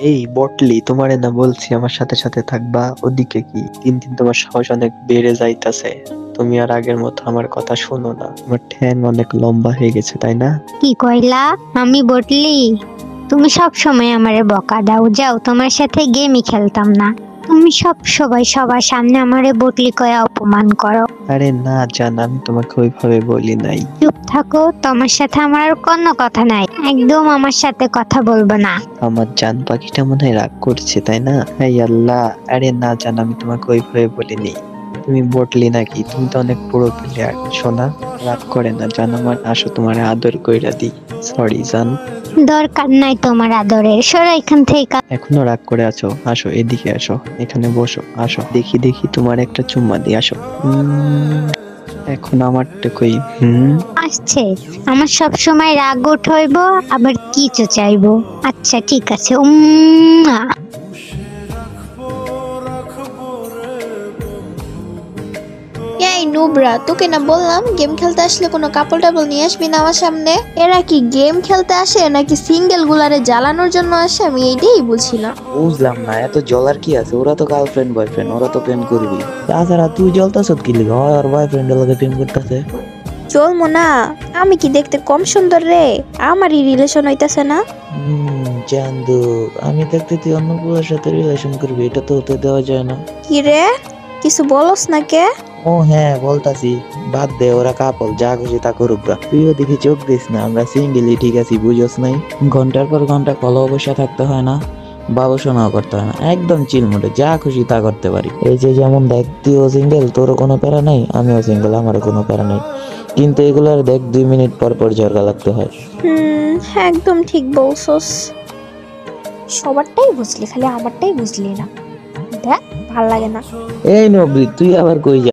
এই বটলি, তোমারে না বলছি আমার সাথে সাথে থাকবা, ওদিকে কি? দিন দিন তোমার সাহস অনেক বেড়ে যাইতাছে। তুমি আর আগের মতো আমার কথা শোনো না, তোমার ঠ্যাং অনেক লম্বা হয়ে গেছে, তাই না? কি কইলা? আমি বটলি? তুমি সব সময় আমারে বকা দাও। যাও, তোমার সাথে গেমই খেলতাম না। তুমি সব সবাই সবার সামনে আমারে বটলি কয়া অপমান করো। আরে না জান, আমি তোমাকে ওইভাবে বলি নাই। চুপ থাকো, তোমার সাথে আমার আর কোনো কথা নাই। একদম আমার সাথে কথা বলবো না। আমার জান পাখিটা মনে হয় রাগ করছে, তাই না? হাই আল্লাহ! আরে না জান, আমি তোমাকে ওইভাবে বলিনি। তুমি বটলি নাকি? তুমি তো অনেক বড় প্লেয়ার। শোনা, রাগ করে না জান, আমার আসো তোমার আদর কইরা দি। সরি জান। দরকার নাই তোমার আদরের, সরো এখান থেকে। এখনো রাগ করে আছো? আসো এদিকে আসো, এখানে বসো, আসো দেখি দেখি তোমার একটা চুম্মা দি, আসো। এখন আমারটা কই? আসছে। আমার সব সময় রাগ উঠইব, আবার কিছু চাইবো। আচ্ছা ঠিক আছে। এই নুবরা, তোকে না বললাম গেম খেলতে আসলে কোনো কাপড় টাপড় নিয়ে আসবি না আমার সামনে। এরা কি গেম খেলতে আসে নাকি সিঙ্গেল গুলারে জ্বালানোর জন্য আসে, আমি এইটাই বুঝি না। বুঝলাম না, এত জলার কি আছে? ওরা তো গার্লফ্রেন্ড বয়ফ্রেন্ড, ওরা তো প্রেম করবি। তাছাড়া তুই জ্বলতাছ কি লিগা? হয় আর বয়ফ্রেন্ডের লগে প্রেম করতেছে। চলমো না? আমি কি দেখতে কম সুন্দর রে? আমারই রিলেশন হইতাছে না। চান্দু, আমি দেখতে তুই অন্য পুরোর সাথে রিলেশন করবি, এটা তো হতে দেওয়া যায় না। কি রে, কিছু বলস না কে? ও হ্যাঁ, বলতাছি। বাদ দে, ওরা কাপল, যা খুশি তা করুক গা। তুইও দেখি চোখ দিস না, আমরা সিঙ্গেলই ঠিক আছি, বুঝোস নাই? ঘন্টার পর ঘন্টা কলও বসে থাকতে হয় না, বাবুসোনাও করতে হয় না, একদম চিল মুডে যা খুশি তা করতে পারি। এই যে যেমন দেখ, তুইও সিঙ্গেল, তোরও কোনো প্যারা নাই, আমিও সিঙ্গেল, আমারও কোনো প্যারা নাই। কিন্তু এগুলোর দেখ 2 মিনিট পর পর ঝরকা লাগতে হয়। একদম ঠিক বলছস। সবারটাই বুঝলি, খালি আমারটাই বুঝলি না। দেখ, ভাল লাগে না। এই নবী, তুই আবার কই